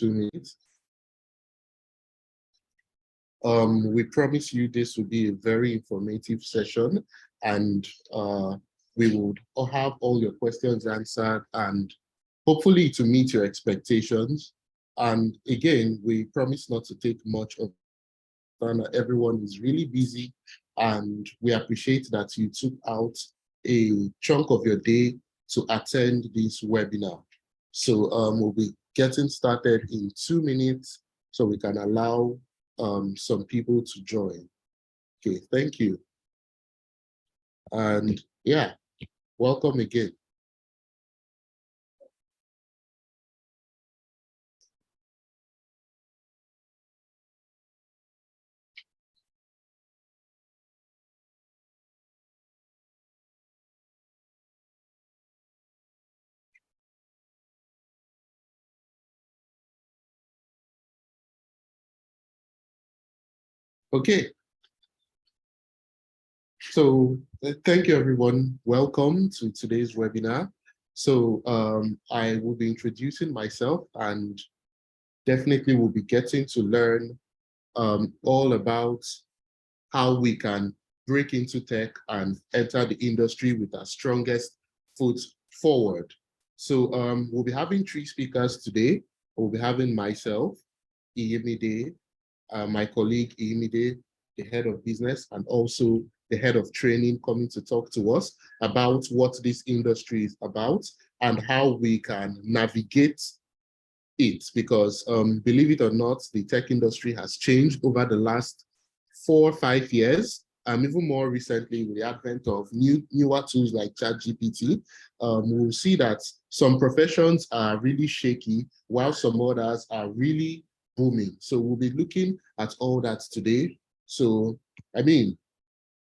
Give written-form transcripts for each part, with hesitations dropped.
2 minutes. We promise you this will be a very informative session, and we would have all your questions answered and hopefully to meet your expectations. And again, we promise not to take much of time. Everyone is really busy, and we appreciate that you took out a chunk of your day to attend this webinar. So we'll be getting started in 2 minutes so we can allow some people to join. Okay, thank you. And yeah, welcome again. Okay. So thank you, everyone. Welcome to today's webinar. So I will be introducing myself, and definitely will be getting to learn all about how we can break into tech and enter the industry with our strongest foot forward. So we'll be having 3 speakers today. We'll be having myself, Iyemide, my colleague Iyemide, the head of business, and also the head of training, coming to talk to us about what this industry is about and how we can navigate it. Because believe it or not, the tech industry has changed over the last 4 or 5 years. Even more recently, with the advent of newer tools like ChatGPT, we'll see that some professions are really shaky, while some others are really booming. So we'll be looking at all that today. So, I mean,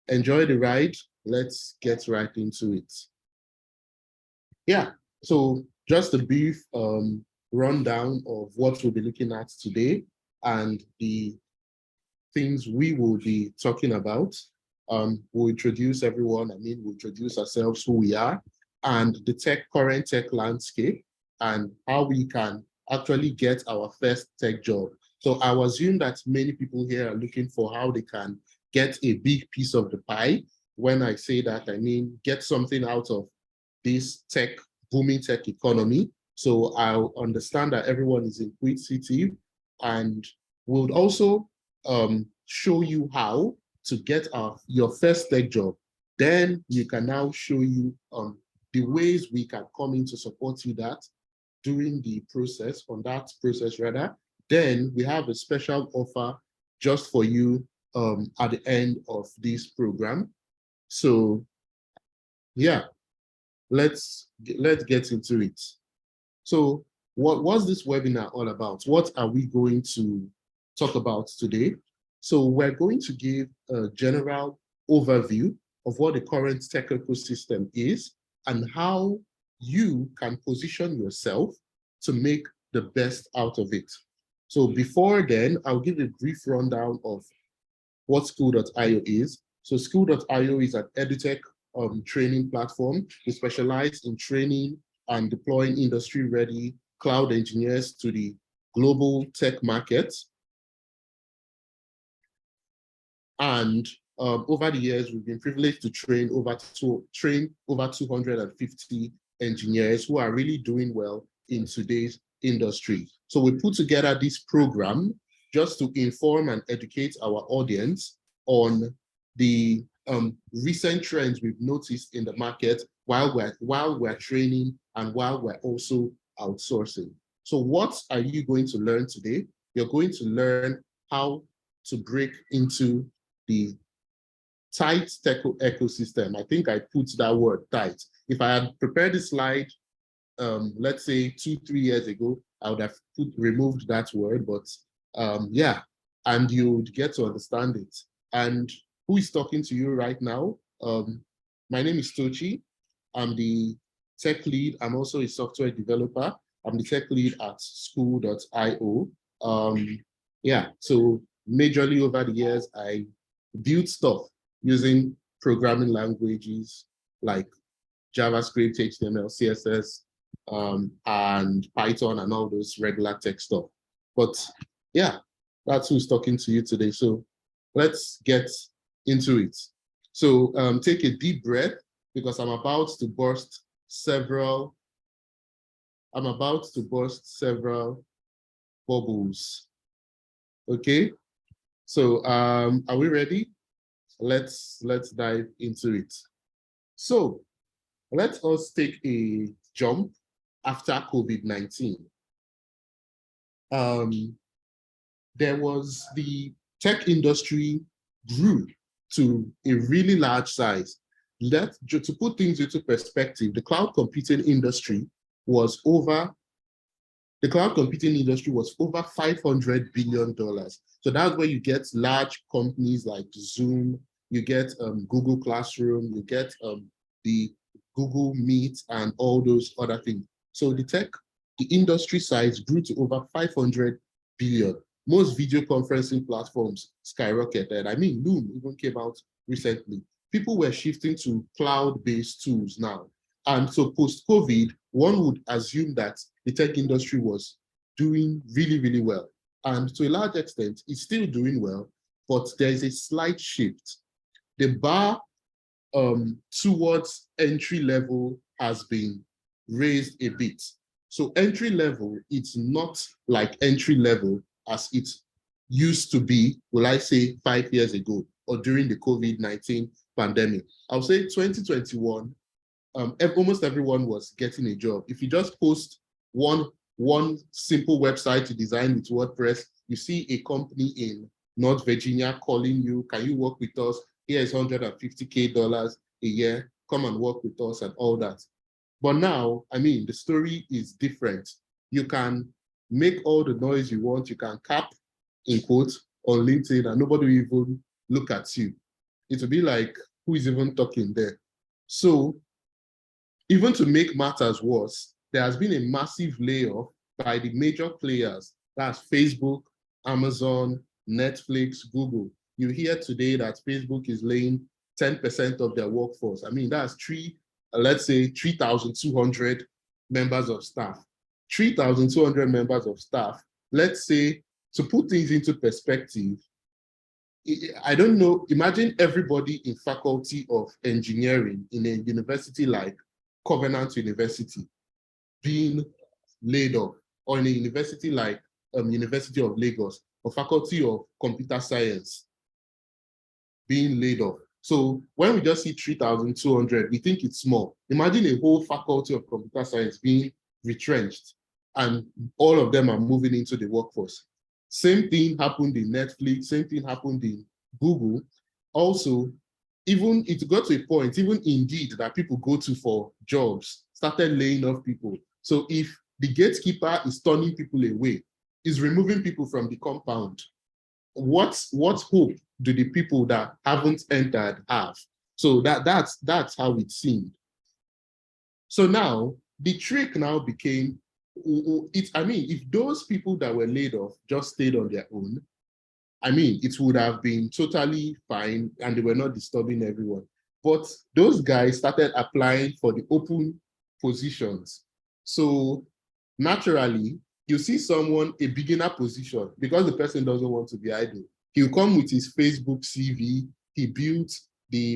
enjoy the ride. Let's get right into it. Yeah, so just a brief rundown of what we'll be looking at today and the things we will be talking about. We'll introduce everyone, we'll introduce ourselves, who we are, and the current tech landscape, and how we can actually get our first tech job. So I assume that many people here are looking for how they can get a big piece of the pie. When I say that, I mean get something out of this booming tech economy. So I'll understand that everyone is inquisitive, and we'll also show you how to get your first tech job. Then we can now show you the ways we can come in to support you that during the process, rather. Then we have a special offer just for you at the end of this program. So yeah, let's get into it. So what's this webinar all about? What are we going to talk about today? So we're going to give a general overview of what the current tech ecosystem is and how you can position yourself to make the best out of it. So before then, I'll give a brief rundown of what Skool.io is. So Skool.io is an edutech training platform. We specialize in training and deploying industry-ready cloud engineers to the global tech markets. And over the years, we've been privileged to train over 250 engineers who are really doing well in today's industry. So we put together this program just to inform and educate our audience on the recent trends we've noticed in the market while we're training and while we're also outsourcing. So what are you going to learn today? You're going to learn how to break into the tight tech ecosystem. I think I put that word tight. If I had prepared this slide, let's say 2-3 years ago, I would have removed that word, but yeah, and you would get to understand it. And who is talking to you right now? My name is Tochi. I'm the tech lead. I'm also a software developer. I'm the tech lead at Skool.io. Yeah, so majorly over the years, I built stuff using programming languages like JavaScript, HTML, CSS, and Python, and all those regular tech stuff. But yeah, that's who's talking to you today. So let's get into it. So take a deep breath because I'm about to burst several bubbles. Okay, so are we ready? Let's dive into it. So let us take a jump after COVID-19. There was the tech industry grew to a really large size. To put things into perspective, the cloud computing industry was over $500 billion. So that's where you get large companies like Zoom, you get Google Classroom, you get the Google Meet and all those other things. So the industry size grew to over 500 billion. Most video conferencing platforms skyrocketed. I mean, Loom even came out recently. People were shifting to cloud-based tools now. And so post-COVID, one would assume that the tech industry was doing really, really well. And to a large extent, it's still doing well, but there is a slight shift. The bar towards entry level has been raised a bit. So entry level, it's not like entry level as it used to be, will I say 5 years ago or during the COVID-19 pandemic. I'll say 2021, almost everyone was getting a job. If you just post one simple website to design with WordPress, you see a company in North Virginia calling you, can you work with us? Here's $150K a year, come and work with us and all that. But now, I mean, the story is different. You can make all the noise you want, you can cap, in quotes, on LinkedIn and nobody will even look at you. It will be like, who is even talking there? So even to make matters worse, there has been a massive layoff by the major players. That's Facebook, Amazon, Netflix, Google. You hear today that Facebook is laying 10% of their workforce. I mean, that's let's say 3,200 members of staff. 3,200 members of staff. Let's say, to put things into perspective, I don't know, imagine everybody in faculty of engineering in a university like Covenant University being laid off, or in a university like University of Lagos, or faculty of computer science being laid off. So when we just see 3,200, we think it's small. Imagine a whole faculty of computer science being retrenched and all of them are moving into the workforce. Same thing happened in Netflix, same thing happened in Google. Also, even it got to a point, even Indeed that people go to for jobs, started laying off people. So if the gatekeeper is turning people away, is removing people from the compound, what hope do the people that haven't entered have? So that's how it seemed. So now the trick now became, I mean, if those people that were laid off just stayed on their own, I mean, it would have been totally fine and they were not disturbing everyone. But those guys started applying for the open positions. So naturally, you see someone, a beginner position, because the person doesn't want to be idle. He'll come with his Facebook CV. He built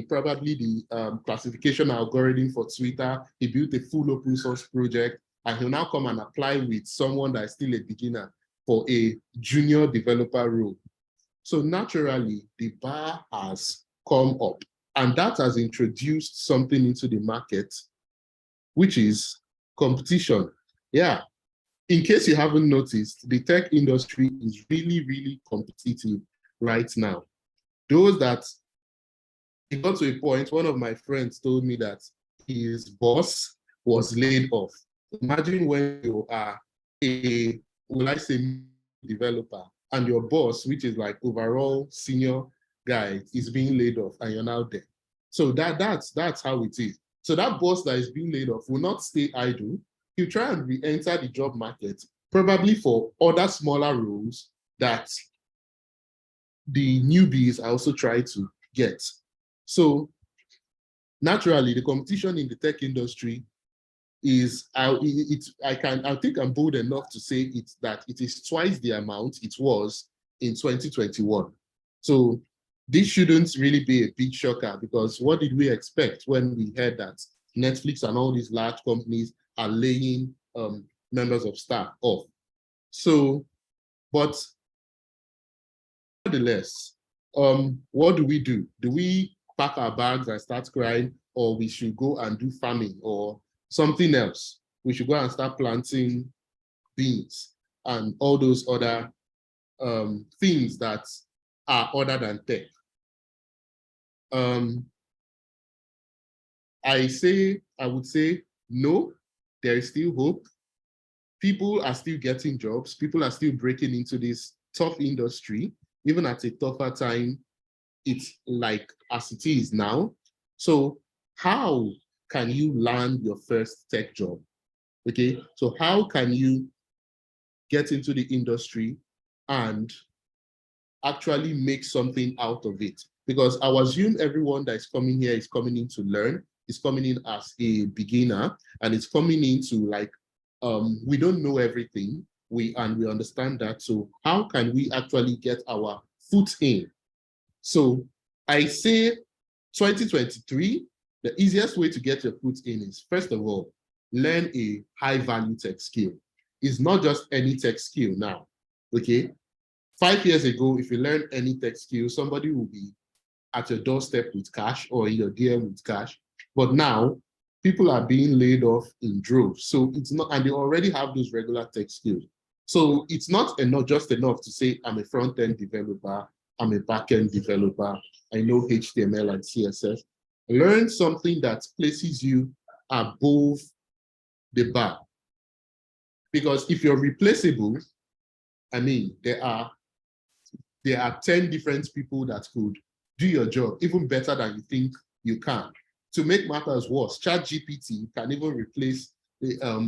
probably the classification algorithm for Twitter. He built a full open source project, and he'll now come and apply with someone that is still a beginner for a junior developer role. So naturally, the bar has come up, and that has introduced something into the market, which is competition. Yeah, in case you haven't noticed, the tech industry is really, really competitive right now. Those that, it got to a point, one of my friends told me that his boss was laid off. Imagine when you are will I say, developer, and your boss, which is like overall senior guy, is being laid off and you're now there. So that's how it is. So that boss that is being laid off will not stay idle. He'll try and re-enter the job market, probably for other smaller roles that the newbies are also trying to get. So naturally, the competition in the tech industry is I think I'm bold enough to say it is twice the amount it was in 2021. So this shouldn't really be a big shocker, because what did we expect when we heard that Netflix and all these large companies are laying members of staff off? So, but nevertheless, what do we do? Do we pack our bags and start crying, or we should go and do farming or something else? We should go and start planting beans and all those other things that are other than tech. I would say no, there is still hope. People are still getting jobs. People are still breaking into this tough industry, even at a tougher time. It's like as it is now. So how can you land your first tech job? Okay, so how can you get into the industry and actually make something out of it? Because I assume everyone that is coming here is coming in to learn, is coming in as a beginner, and it's coming into like, we don't know everything, we understand that. So how can we actually get our foot in? So I say 2023, the easiest way to get your foot in is, first of all, learn a high value tech skill. It's not just any tech skill now, okay? 5 years ago, if you learn any tech skill, somebody will be at your doorstep with cash or in your DM with cash. But now, people are being laid off in droves. So it's not, and they already have those regular tech skills. So it's not just enough to say, I'm a front-end developer, I'm a back-end developer, I know HTML and CSS. Learn something that places you above the bar. Because if you're replaceable, I mean, there are 10 different people that could do your job even better than you think you can. To make matters worse, ChatGPT can even replace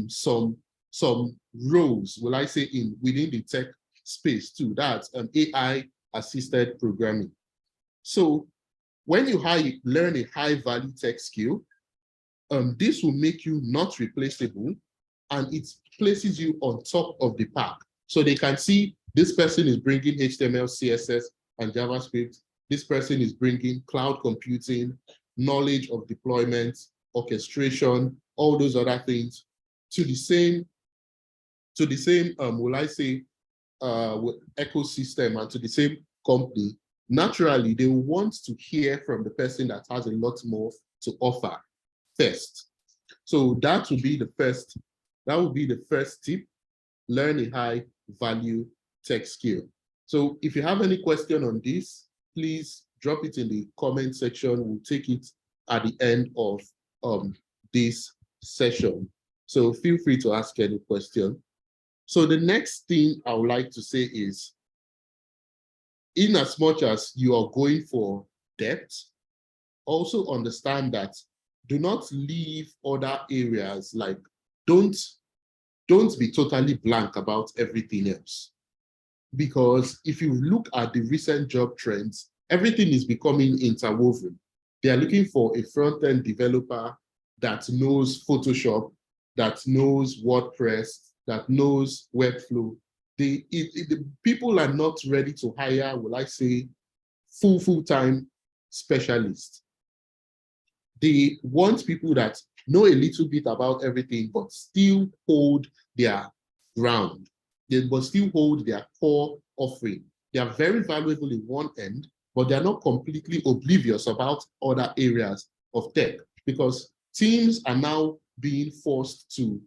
some roles, will I say, within the tech space too. That's AI assisted programming. So when you learn a high value tech skill, this will make you not replaceable, and it places you on top of the pack. So they can see this person is bringing HTML, CSS, and JavaScript. This person is bringing cloud computing, knowledge of deployment, orchestration, all those other things to the same, will I say, ecosystem and to the same company. Naturally, they want to hear from the person that has a lot more to offer first. So that would be the first tip: learn a high value tech skill. So if you have any question on this, please drop it in the comment section. We'll take it at the end of this session. So feel free to ask any question. So the next thing I would like to say is, in as much as you are going for depth, also understand that do not leave other areas. Like, don't be totally blank about everything else. Because if you look at the recent job trends, everything is becoming interwoven. They are looking for a front-end developer that knows Photoshop, that knows WordPress, that knows Webflow. The people are not ready to hire, will I say, full-time specialists. They want people that know a little bit about everything, but still hold their ground. They must still hold their core offering. They are very valuable in one end, but they're not completely oblivious about other areas of tech, because teams are now being forced to,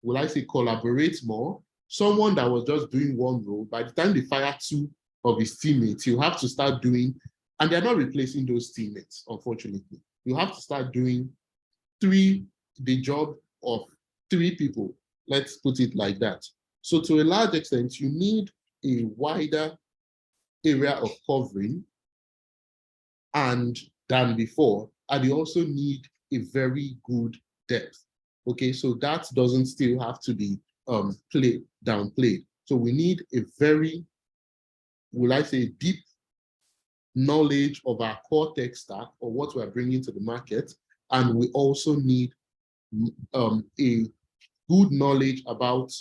will I say, collaborate more. Someone that was just doing one role, by the time they fire two of his teammates, you have to start doing, and they're not replacing those teammates, unfortunately. You have to start doing the job of 3 people. Let's put it like that. So to a large extent, you need a wider area of covering than before, and you also need a very good depth. Okay, so that doesn't still have to be downplayed. So we need a very, will I say, deep knowledge of our core tech stack or what we're bringing to the market, and we also need a good knowledge about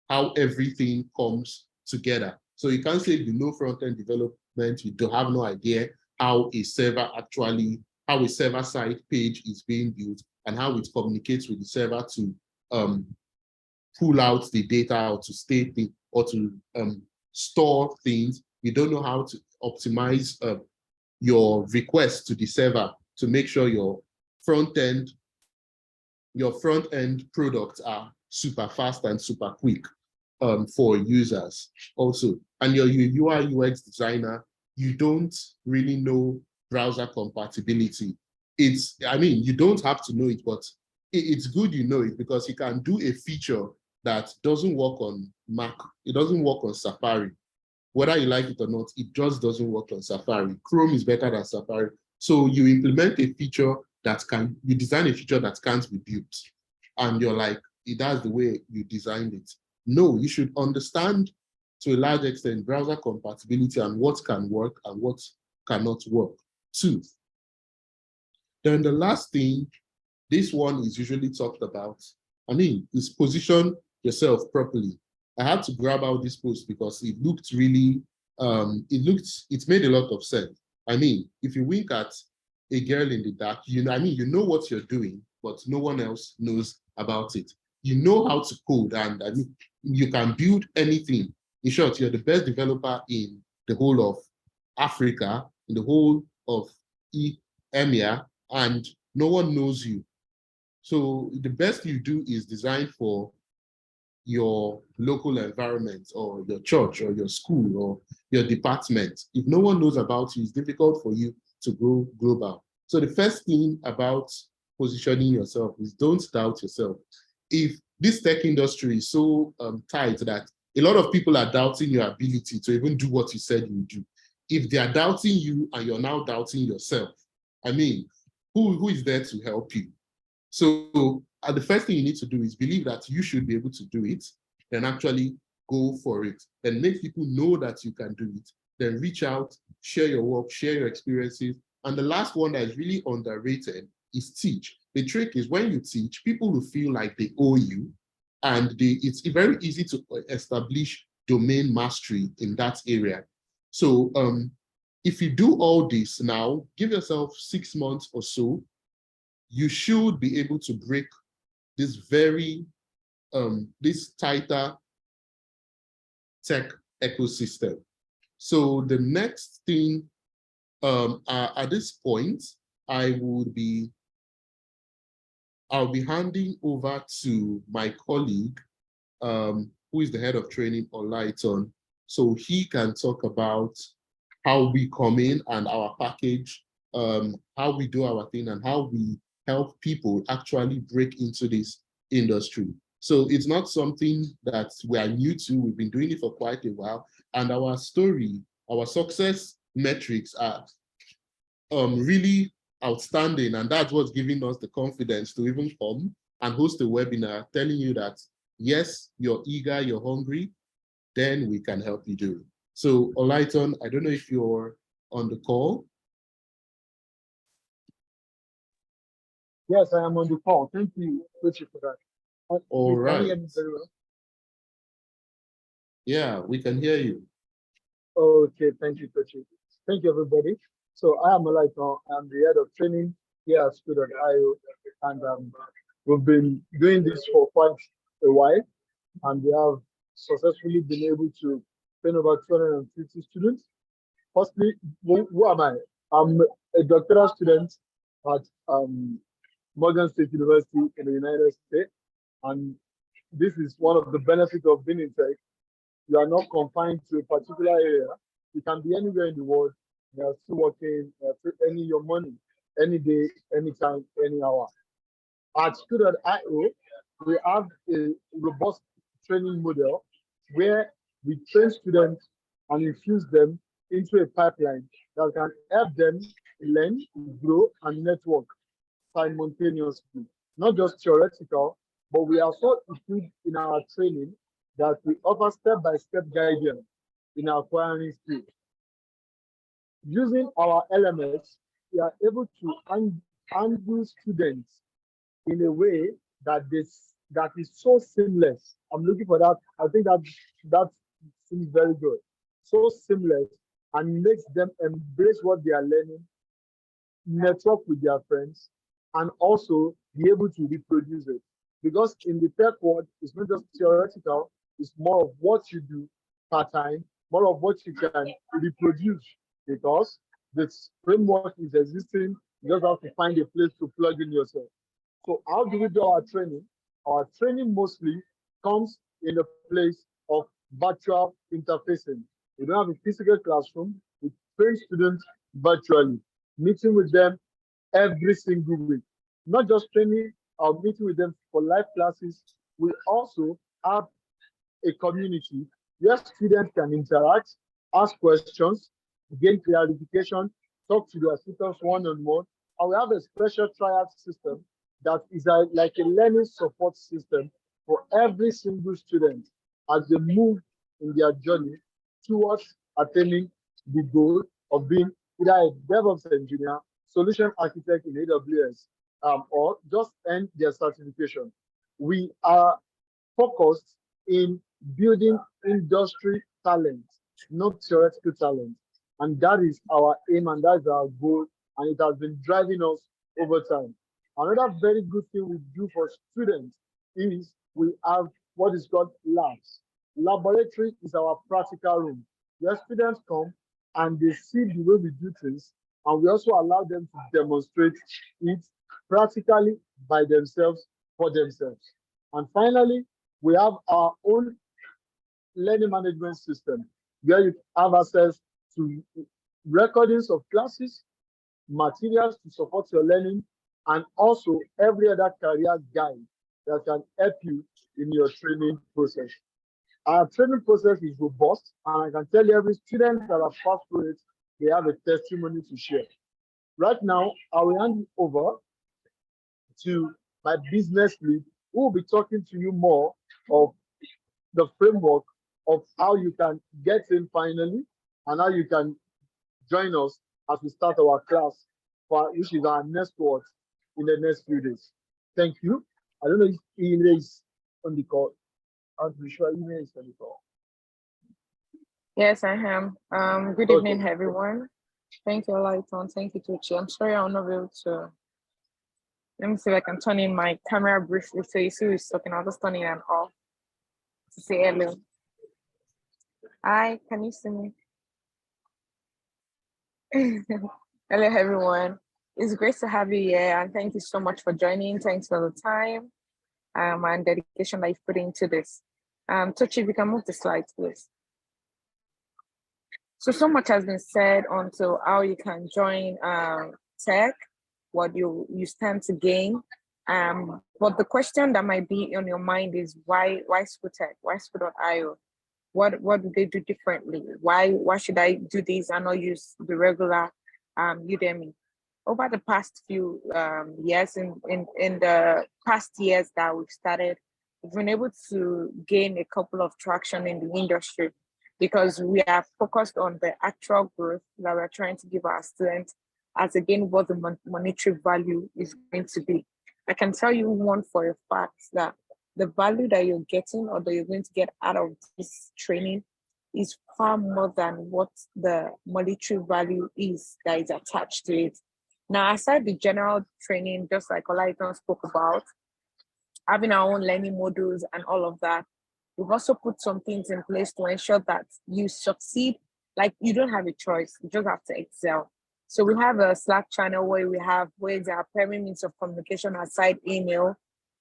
how everything comes together. So you can't say you know front-end development, you don't have no idea how a server-side page is being built and how it communicates with the server to pull out the data or to state things or to store things. You don't know how to optimize your request to the server to make sure your front-end products are super fast and super quick for users also. And your UI UX designer, you don't really know browser compatibility. You don't have to know it, but it's good you know it because you can do a feature that doesn't work on Mac. It doesn't work on Safari. Whether you like it or not, it just doesn't work on Safari. Chrome is better than Safari. So you implement a feature you design a feature that can't be built. And you're like, that's the way you designed it. No, you should understand to a large extent browser compatibility and what can work and what cannot work too. Then the last thing, this one is usually talked about, is position yourself properly. I had to grab out this post because it looked really, it made a lot of sense. If you wink at a girl in the dark, you know what you're doing, but no one else knows about it. You know how to code, and you can build anything. In short, you're the best developer in the whole of Africa, in the whole of EMEA, and no one knows you. So the best you do is design for your local environment or your church or your school or your department. If no one knows about you, it's difficult for you to go global. So the first thing about positioning yourself is don't doubt yourself. If this tech industry is so tight that a lot of people are doubting your ability to even do what you said you would do, if they are doubting you and you're now doubting yourself, who is there to help you? So the first thing you need to do is believe that you should be able to do it, then actually go for it. Then make people know that you can do it. Then reach out, share your work, share your experiences. And the last one that is really underrated is teach. The trick is when you teach, people will feel like they owe you, and it's very easy to establish domain mastery in that area. So if you do all this now, give yourself 6 months or so, you should be able to break this this tighter tech ecosystem. So the next thing at this point, I'll be handing over to my colleague, who is the head of training on Lighton, so he can talk about how we come in and our package, how we do our thing, and how we help people actually break into this industry. So it's not something that we are new to. We've been doing it for quite a while. And our story, our success metrics are really outstanding. And that's what's giving us the confidence to even come and host a webinar telling you that, yes, you're eager, you're hungry, then we can help you do it. So Olaiton, I don't know if you're on the call. Yes, I am on the call. Thank you, Richard, for that. All right. Can you hear me very well? Yeah, we can hear you. Okay, thank you, Richard. Thank you, everybody. So I am Olaiton. I'm the head of training here at School.io, and we've been doing this for quite a while, and we have successfully been able to train over 250 students. Firstly, who am I? I'm a doctoral student at Morgan State University in the United States. And this is one of the benefits of being in tech. You are not confined to a particular area. You can be anywhere in the world. You are still working, earning your money any day, anytime, any hour. At School.io, we have a robust training model where we train students and infuse them into a pipeline that can help them learn, grow, and network simultaneously. Not just theoretical, but we are so equipped in our training that we offer step-by-step guidance in acquiring skills. Using our LMS, we are able to handle students in a way that is so seamless. I'm looking for that. I think that seems very good. So seamless and makes them embrace what they are learning, network with their friends, and also be able to reproduce it. Because in the tech world, it's not just theoretical, it's more of what you do part time, more of what you can reproduce. Because this framework is existing, you just have to find a place to plug in yourself. So, how do we do our training? Our training mostly comes in a place of virtual interfacing. We don't have a physical classroom, we train students virtually, meeting with them every single week. Not just training or meeting with them for live classes, we also have a community where students can interact, ask questions, gain clarification, talk to their tutors one-on-one. And we have a special triad system that is like a learning support system for every single student as they move in their journey towards attaining the goal of being either a DevOps engineer, solution architect in AWS, or just end their certification. We are focused in building industry talent, not theoretical talent. And that is our aim and that's our goal. And it has been driving us over time. Another very good thing we do for students is we have what is called labs. Laboratory is our practical room where students come and they see the way we do things, and we also allow them to demonstrate it practically by themselves for themselves. And finally, we have our own learning management system where you have access to recordings of classes, materials to support your learning, and also every other career guide that can help you in your training process. Our training process is robust, and I can tell you every student that has passed through it, they have a testimony to share. Right now, I will hand it over to my business lead, who will be talking to you more of the framework of how you can get in finally and how you can join us as we start our class, which is our next course in the next few days. Thank you. I don't know if Ine is on the call. I'm pretty sure Ine is on the call. Yes, I am. Good evening, everyone. Thank you, Olaiton. Thank you, Tucci. I'm sorry I'm not able to. Let me see if I can turn in my camera briefly so you see who's talking. I'll just turn it on off to say hello. Hi, can you see me? Hello, everyone. It's great to have you here, and thank you so much for joining. Thanks for the time and dedication that you've put into this. Tucci, if you can move the slides, please. So much has been said onto how you can join tech, what you stand to gain. But the question that might be on your mind is why Schooltech? Why School.io? What do they do differently? Why should I do this and not use the regular Udemy? Over the past few years, in the past years that we've started, we've been able to gain a couple of traction in the industry because we are focused on the actual growth that we're trying to give our students as again what the monetary value is going to be. I can tell you one for a fact that the value that you're getting or that you're going to get out of this training is far more than what the monetary value is that is attached to it. Now, aside the general training, just like Olaiton spoke about, having our own learning modules and all of that, we've also put some things in place to ensure that you succeed. Like you don't have a choice, you just have to excel. So we have a Slack channel where there are primary means of communication aside email,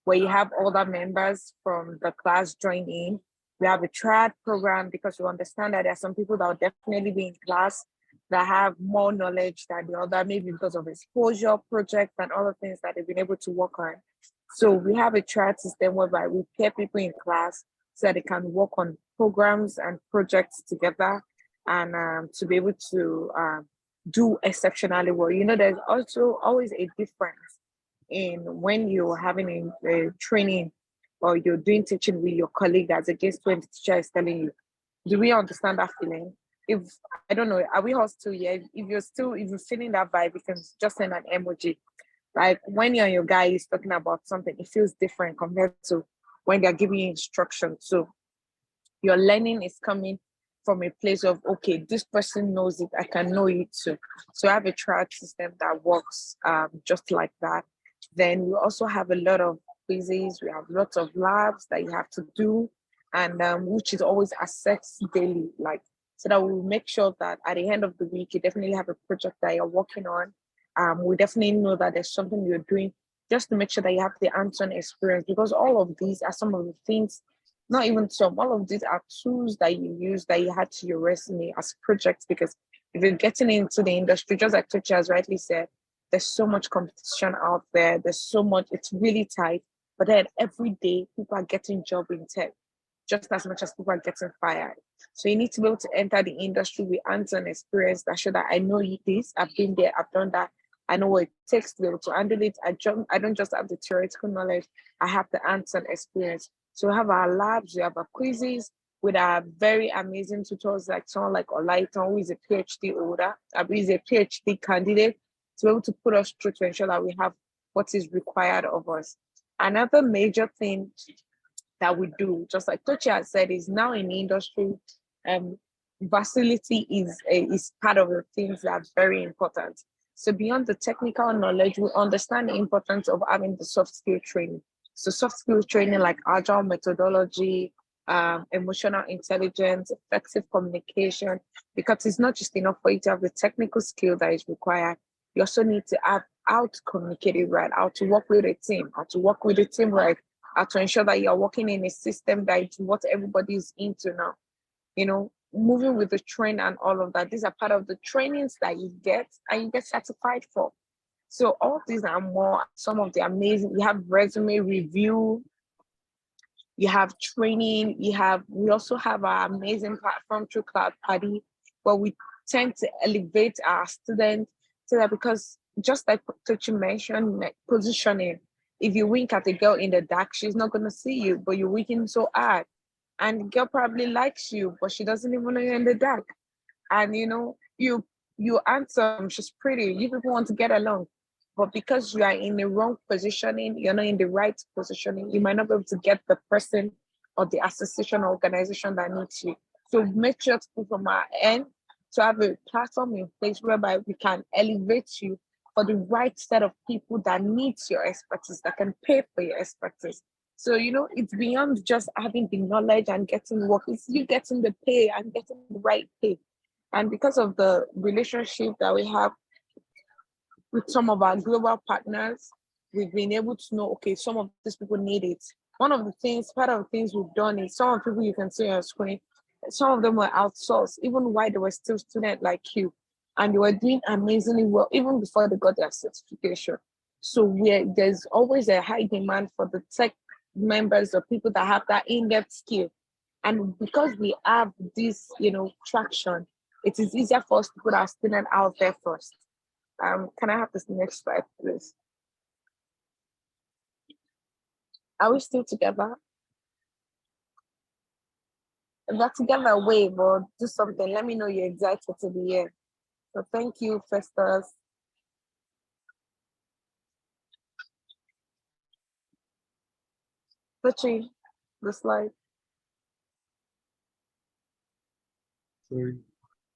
where you have other members from the class join in. We have a triad program because we understand that there are some people that will definitely be in class that have more knowledge than the other, maybe because of exposure, projects, and other things that they've been able to work on. So we have a triad system whereby we pair people in class so that they can work on programs and projects together and to be able to do exceptionally well. You know, there's also always a difference in when you're having a training or you're doing teaching with your colleague as against when the teacher is telling you. Do we understand that feeling? If I don't know, are we all still here? If you're feeling that vibe, you can just send an emoji. Like when you and your guy is talking about something, it feels different compared to when they're giving you instructions. So your learning is coming from a place of, okay, this person knows it, I can know it too. So I have a trial system that works just like that. Then we also have a lot of quizzes, we have lots of labs that you have to do, and which is always assessed daily, like so that we will make sure that at the end of the week, you definitely have a project that you're working on. We definitely know that there's something you're doing just to make sure that you have the hands-on experience, because all of these are some of the things, not even some, all of these are tools that you use that you had to your resume as projects. Because if you're getting into the industry, just like Tucci has rightly said, there's so much competition out there. There's so much, it's really tight. But then every day, people are getting job in tech just as much as people are getting fired. So you need to be able to enter the industry with hands-on experience that show that I know this, I've been there, I've done that, I know what it takes to be able to handle it. I don't just have the theoretical knowledge, I have the hands-on experience. So we have our labs, we have our quizzes with our very amazing tutors like someone like Olaiton, who is a PhD holder, who is a PhD candidate, to be able to put us through to ensure that we have what is required of us. Another major thing that we do, just like Tochi has said, is now in the industry, facility is part of the things that's very important. So beyond the technical knowledge, we understand the importance of having the soft skill training. So soft skill training like agile methodology, emotional intelligence, effective communication, because it's not just enough for you to have the technical skill that is required. You also need to have how to communicate it right, how to work with a team, how to work with a team right, how to ensure that you're working in a system that is what everybody is into now. Moving with the trend and all of that. These are part of the trainings that you get and you get certified for. So all these are more some of the amazing. You have resume review, you have training, we also have our amazing platform through Cloud Party, where we tend to elevate our students so that, because just like Tochi mentioned, like positioning, if you wink at a girl in the dark, she's not gonna see you, but you're winking so hard. And the girl probably likes you, but she doesn't even know you're in the dark. And you answer, she's pretty, you people want to get along. But because you are in the wrong positioning, you're not in the right positioning, you might not be able to get the person or the association or organization that needs you. So make sure to put from our end to have a platform in place whereby we can elevate you for the right set of people that needs your expertise, that can pay for your expertise. So, it's beyond just having the knowledge and getting work, it's you getting the pay and getting the right pay. And because of the relationship that we have with some of our global partners, we've been able to know, okay, some of these people need it. Part of the things we've done is some of the people you can see on screen, some of them were outsourced, even while they were still students like you. And they were doing amazingly well, even before they got their certification. So there's always a high demand for the tech members or people that have that in-depth skill. And because we have this, traction, it is easier for us to put our student out there first. Can I have this next slide, please? Are we still together? If we're together, wave or do something. Let me know you're excited to be here. So thank you, Festus. Pucci, the slide.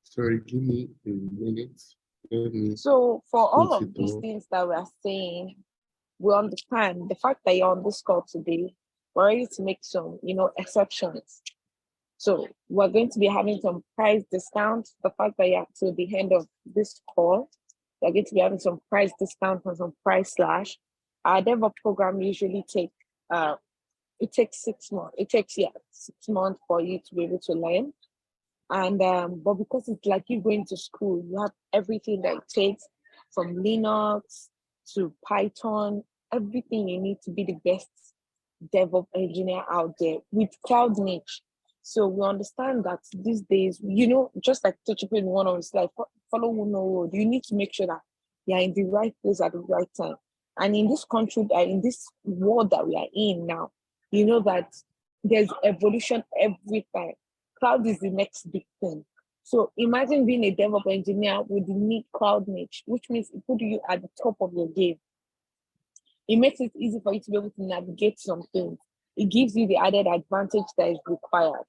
Sorry, give me a minute. So for all put of it these on. things that we are saying, we understand the fact that you're on this call today, we're ready to make some, exceptions. So we're going to be having some price discounts. The fact that you're to the end of this call, we're going to be having some price discount and some price slash. Our DevOps program usually it takes 6 months. It takes 6 months for you to be able to learn. And but because it's like you going to school, you have everything that it takes, from Linux to Python, everything you need to be the best DevOps engineer out there with Cloud Niche. So we understand that these days, just like touch upon one of the slides, follow no road. You need to make sure that you're in the right place at the right time. And in this country, in this world that we are in now, you know that there's evolution every time. Cloud is the next big thing. So imagine being a DevOps engineer with the need Cloud Niche, which means it put you at the top of your game. It makes it easy for you to be able to navigate some things. It gives you the added advantage that is required.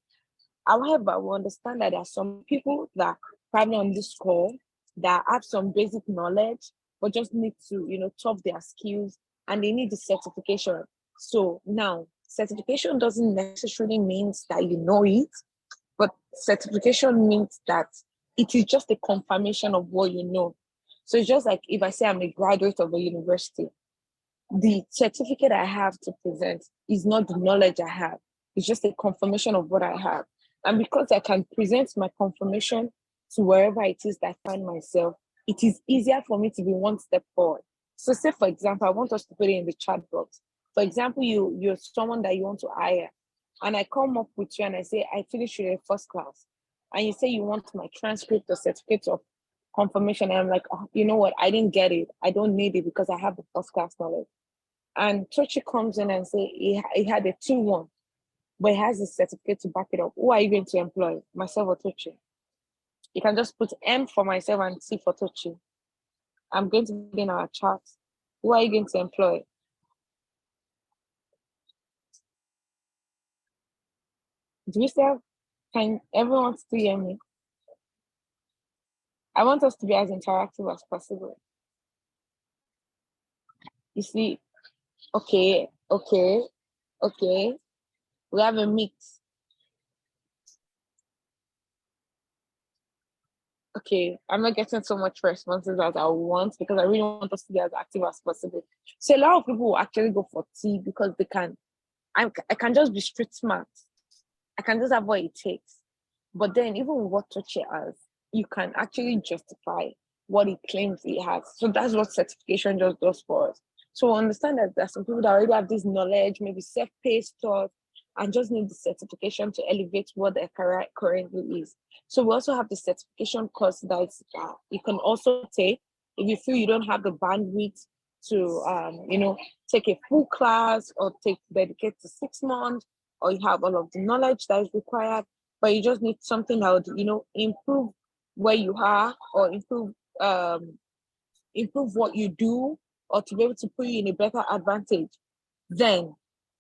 However, we understand that there are some people that probably on this call that have some basic knowledge, but just need to, top their skills, and they need the certification. So now, certification doesn't necessarily mean that you know it, but certification means that it is just a confirmation of what you know. So it's just like if I say I'm a graduate of a university, the certificate I have to present is not the knowledge I have. It's just a confirmation of what I have. And because I can present my confirmation to wherever it is that I find myself, it is easier for me to be one step forward. So say, for example, I want us to put it in the chat box. For example, you're someone that you want to hire, and I come up with you and I say, I finished with a first class. And you say you want my transcript or certificate of confirmation. And I'm like, oh, you know what? I didn't get it. I don't need it because I have the first class knowledge. And Tochi comes in and say he had a 2-1, but he has a certificate to back it up. Who are you going to employ, myself or Tochi? You can just put M for myself and C for Tochi. I'm going to put in our chat. Who are you going to employ? Do we still, can everyone still hear me? I want us to be as interactive as possible. You see, okay. We have a mix. Okay, I'm not getting so much responses as I want because I really want us to be as active as possible. So a lot of people will actually go for T because they can. I can just be street smart. I can just have what it takes. But then even with what Tochi has, you can actually justify what it claims it has. So that's what certification just does for us. So understand that there are some people that already have this knowledge, maybe self-paced stuff, and just need the certification to elevate what their career currently is. So we also have the certification course that you can also take if you feel you don't have the bandwidth to, take a full class or dedicate to 6 months, or you have all of the knowledge that is required, but you just need something that would, improve where you are or improve what you do, or to be able to put you in a better advantage. Then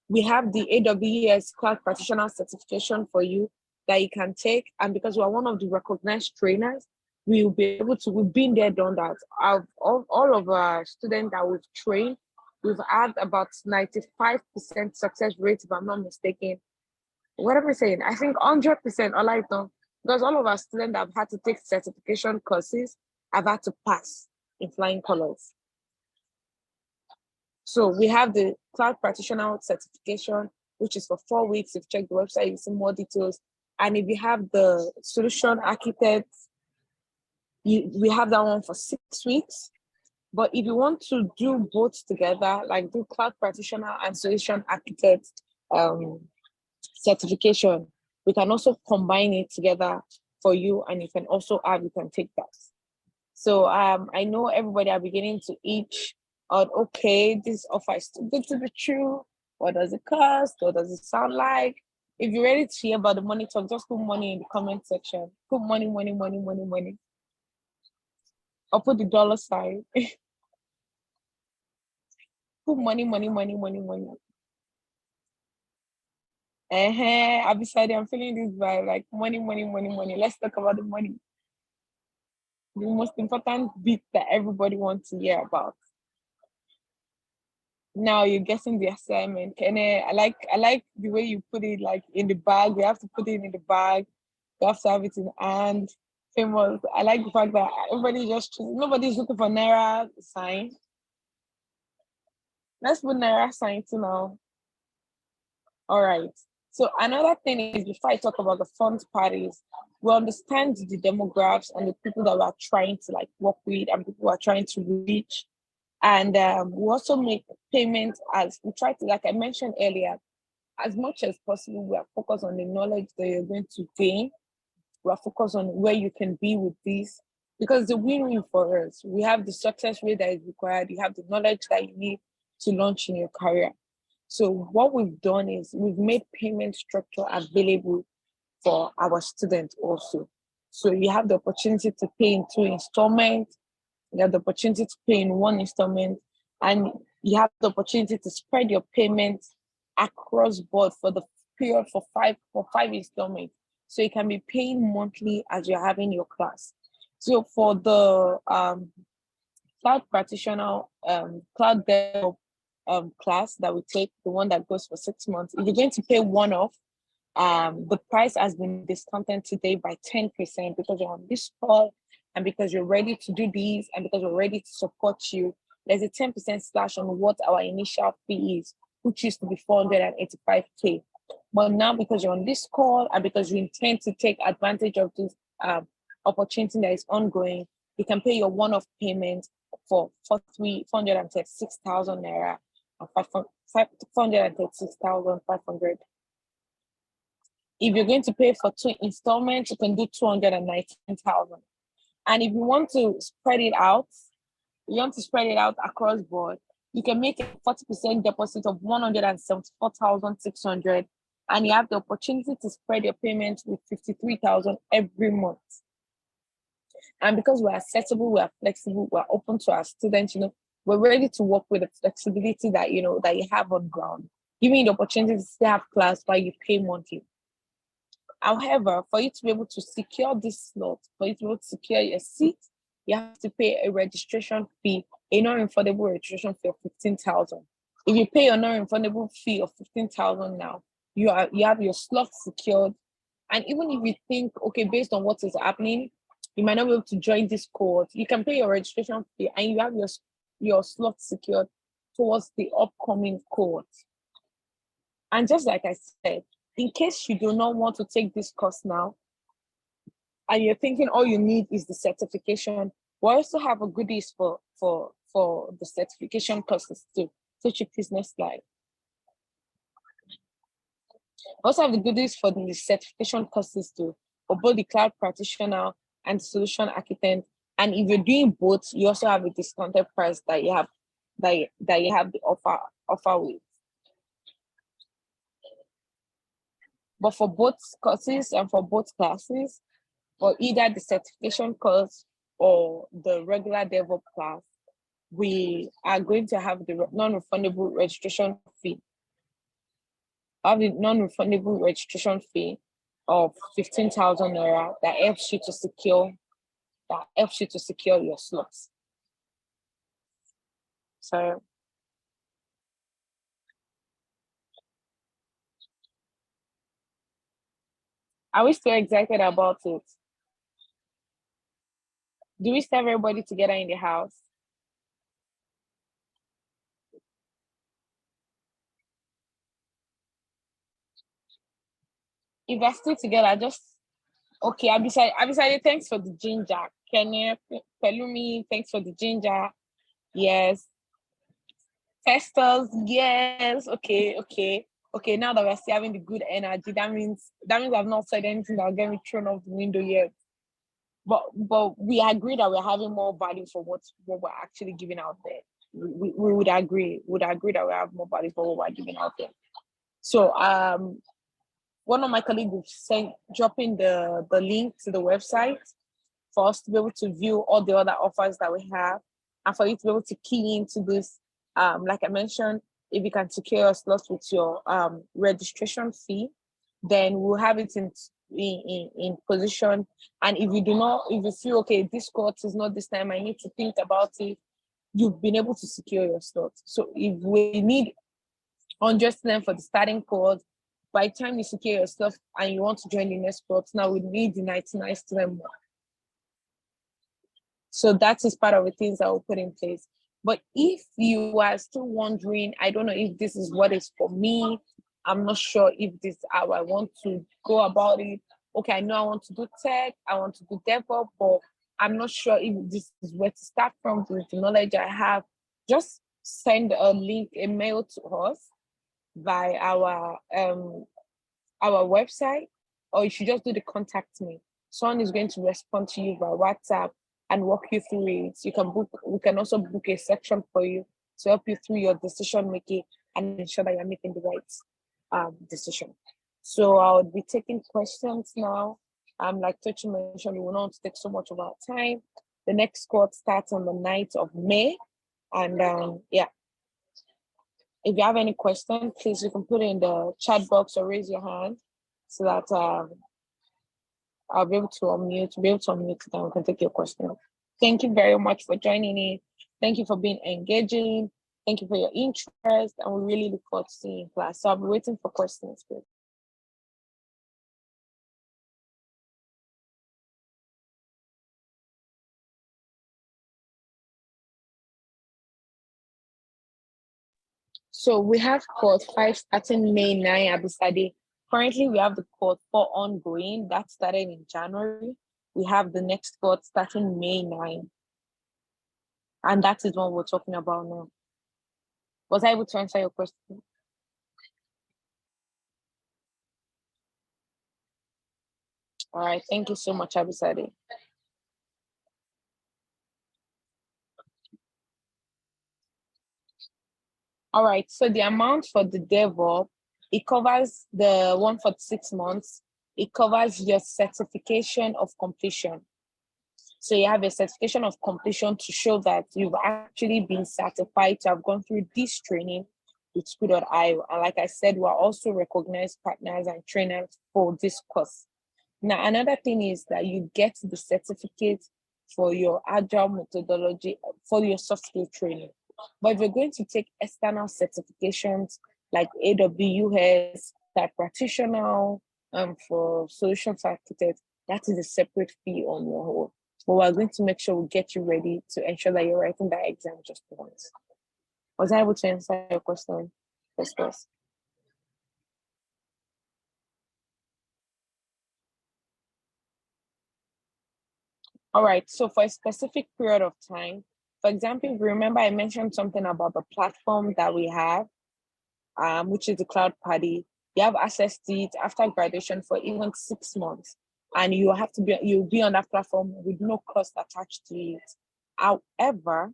we have the AWS Cloud Practitioner certification for you that you can take. And because we're one of the recognized trainers, we will be able to, we've been there, done that. All of our students that we've trained, we've had about 95% success rate, if I'm not mistaken. What am I saying? I think 100%, all I know, because all of our students that have had to take certification courses have had to pass in flying colors. So we have the Cloud Practitioner certification, which is for 4 weeks. If you check the website, you see more details. And if you have the Solution Architect, we have that one for 6 weeks. But if you want to do both together, like do Cloud Practitioner and Solution Architect certification, we can also combine it together for you, and you can take that. So I know everybody are beginning to itch on, okay, this offer is too good to be true. What does it cost? What does it sound like? If you're ready to hear about the money talk, just put money in the comment section. Put money. Or put the dollar sign. Put money. I'll be sad. I'm feeling this vibe, like money. Let's talk about the money. The most important bit that everybody wants to hear about. Now you're guessing the assignment. Kene, I like the way you put it, like in the bag. You have to put it in the bag. You have to have it in hand. Famous. I like the fact that nobody's looking for Naira sign. Let's put Naira sign too now. All right. So another thing is, before I talk about the fund parties, we understand the demographics and the people that we're trying to work with and people we're trying to reach. And we also make payments as we try to, like I mentioned earlier, as much as possible, we are focused on the knowledge that you're going to gain. We are focused on where you can be with this, because the win-win for us, we have the success rate that is required. You have the knowledge that you need to launch in your career. So what we've done is we've made payment structure available for our students also. So you have the opportunity to pay in 2 installments. You have the opportunity to pay in 1 installment. And you have the opportunity to spread your payments across board for the period for five installments. So you can be paying monthly as you're having your class. So for the cloud practitioner cloud dev class that we take, the one that goes for 6 months, if you're going to pay one off, the price has been discounted today by 10% because you're on this call and because you're ready to do these and because we're ready to support you. There's a 10% slash on what our initial fee is, which used to be 485K. But now, because you're on this call and because you intend to take advantage of this opportunity that is ongoing, you can pay your one-off payment for 436,000 naira and 436,500. If you're going to pay for 2 installments, you can do 219,000. And if you want to spread it out, across board, you can make a 40% deposit of 174,600, and you have the opportunity to spread your payments with 53,000 every month. And because we're accessible, we're flexible, we're open to our students, we're ready to work with the flexibility that that you have on ground, giving you the opportunity to still have class while you pay monthly. However, for you to be able to secure this slot, for you to be able to secure your seat, you have to pay a registration fee, a non-refundable registration fee of 15,000. If you pay your non-refundable fee of 15,000 now, you have your slot secured. And even if you think, okay, based on what is happening, you might not be able to join this cohort, you can pay your registration fee and you have your slot secured towards the upcoming cohort. And just like I said, in case you do not want to take this course now, and you're thinking all you need is the certification, we also have a goodies for the certification courses too. So check this next slide. We also have the goodies for the certification courses too, for both the cloud practitioner and the solution architect. And if you're doing both, you also have a discounted price that you have the offer with. But for both courses and for both classes, for either the certification course or the regular DevOps class, we are going to have the non-refundable registration fee. The non-refundable registration fee of 15,000 naira that helps you to secure your slots. So are we still excited about it? Do we still have everybody together in the house? If we're still together, okay, Abisade, thanks for the ginger. Kenneth, Pelumi, thanks for the ginger. Yes. Testers, yes. Okay. Now that we're still having the good energy, that means I've not said anything that'll get me thrown off the window yet. But we agree that we're having more value for what we're actually giving out there. We would agree that we have more value for what we're giving out there. So one of my colleagues will dropping the link to the website for us to be able to view all the other offers that we have, and for you to be able to key into this. Like I mentioned, if you can secure your slots with your registration fee, then we'll have it in position. And if you feel, okay, this course is not this time, I need to think about it, you've been able to secure your slots. So if we need 100 students for the starting course, by the time you secure your stuff and you want to join the next course, now we need the 99 student more. So that is part of the things that we'll put in place. But if you are still wondering, I don't know if this is what is for me, I'm not sure if this is how I want to go about it. Okay, I know I want to do tech, I want to do DevOps, but I'm not sure if this is where to start from with the knowledge I have. Just send a mail to us by our website, or you should just do the contact me. Someone is going to respond to you by WhatsApp and walk you through it. We can also book a section for you to help you through your decision making and ensure that you're making the right decision. So I'll be taking questions now. Like Tochi mentioned, we will not want to take so much of our time. The next course starts on the 9th of May. And yeah. If you have any question, please, you can put it in the chat box or raise your hand so that I'll be able to unmute, and we can take your question. Thank you very much for joining in. Thank you for being engaging. Thank you for your interest, and we really look forward to seeing you in class. So I'll be waiting for questions, please. So we have cohort 5 starting May 9, Abisade. Currently, we have the cohort 4 ongoing. That started in January. We have the next cohort starting May 9. And that is what we're talking about now. Was I able to answer your question? All right, thank you so much, Abisade. All right, so the amount for the DevOps, it covers the one for 6 months. It covers your certification of completion. So you have a certification of completion to show that you've actually been certified to have gone through this training with School.io. And like I said, we're also recognized partners and trainers for this course. Now, another thing is that you get the certificate for your agile methodology for your soft skill training. But if you're going to take external certifications like AWS, that practitioner, for solutions architect, that is a separate fee on your own. But we're going to make sure we get you ready to ensure that you're writing that exam just once. Was I able to answer your question? Yes. All right, so for a specific period of time, for example, remember I mentioned something about the platform that we have, which is the Cloud Party. You have access to it after graduation for even 6 months, and you'll be on that platform with no cost attached to it. However,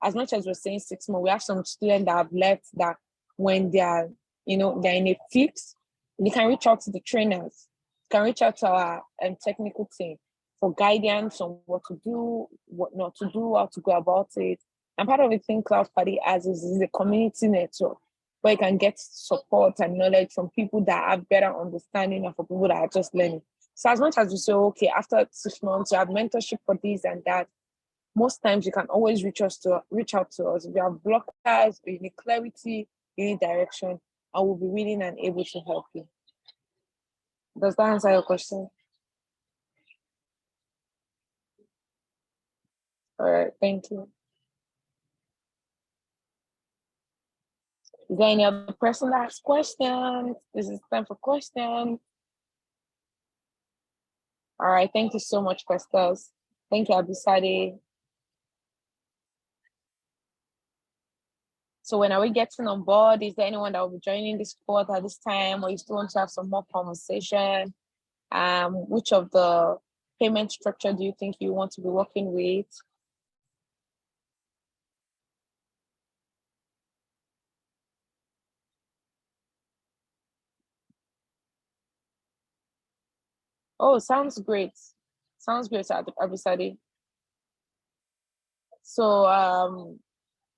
as much as we're saying 6 months, we have some students that have left that when they're in a fix, they can reach out to the trainers, can reach out to our technical team for guidance on what to do, what not to do, how to go about it. And part of the thing Cloud Party has is a community network where you can get support and knowledge from people that have better understanding and for people that are just learning. So as much as you say, okay, after 6 months, you have mentorship for this and that, most times you can always reach out to us. If you have blockers, you need clarity, you need direction, and we'll be willing and able to help you. Does that answer your question? All right, thank you. Is there any other person that has questions? This is time for questions. All right, thank you so much, Questos. Thank you, Abisade. So when are we getting on board? Is there anyone that will be joining this course at this time, or you still want to have some more conversation? Which of the payment structure do you think you want to be working with? Oh, sounds great. Sounds great, Abisade. So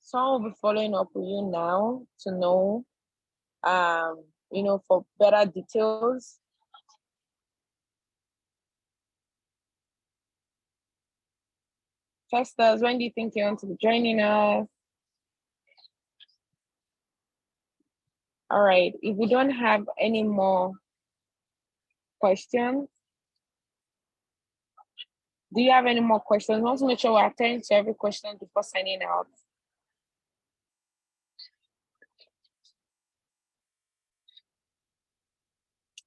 someone will be following up with you now to know, for better details. Festus, when do you think you want to be joining us? All right, if we don't have any more questions, do you have any more questions? I want to make sure we're attending to every question before signing out.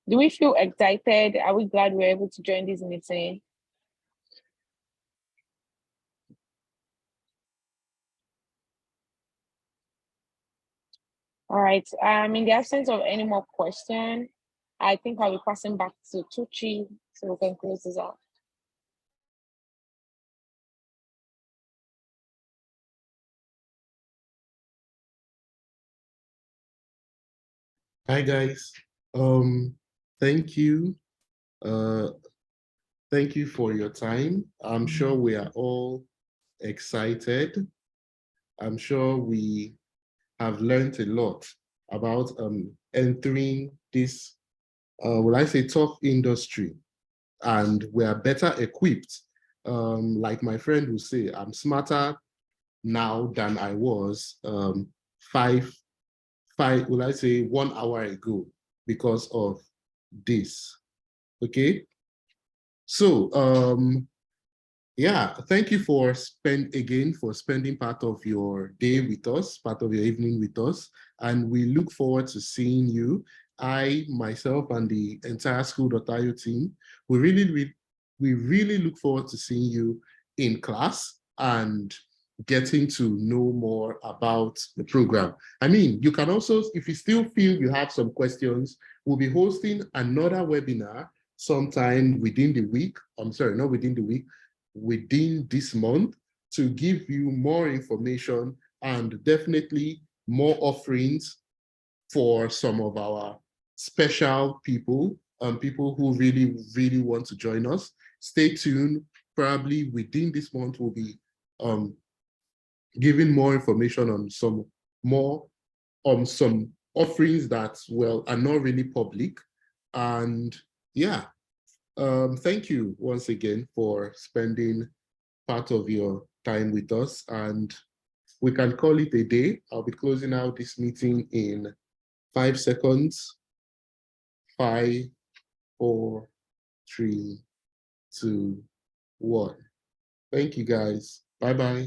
Do we feel excited? Are we glad we're able to join this meeting? All right, in the absence of any more questions, I think I'll be passing back to Tucci so we can close this out. Hi guys. Thank you. Thank you for your time. I'm sure we are all excited. I'm sure we have learned a lot about entering this, will I say, tough industry, and we are better equipped. Like my friend will say, I'm smarter now than I was will I say 1 hour ago because of this. Okay. So yeah, thank you for spending part of your day with us, part of your evening with us, and we look forward to seeing you. I, myself, and the entire School.io team, we really look forward to seeing you in class and getting to know more about the program. I mean, you can also, if you still feel you have some questions, we'll be hosting another webinar sometime within the week. I'm sorry, not within the week, within this month, to give you more information and definitely more offerings for some of our special people, people who really want to join us. Stay tuned. Probably within this month, we'll be giving more information on some offerings that, well, are not really public. And yeah, thank you once again for spending part of your time with us, and we can call it a day. I'll be closing out this meeting in 5 seconds. 5, 4, 3, 2, 1. Thank you guys. Bye-bye.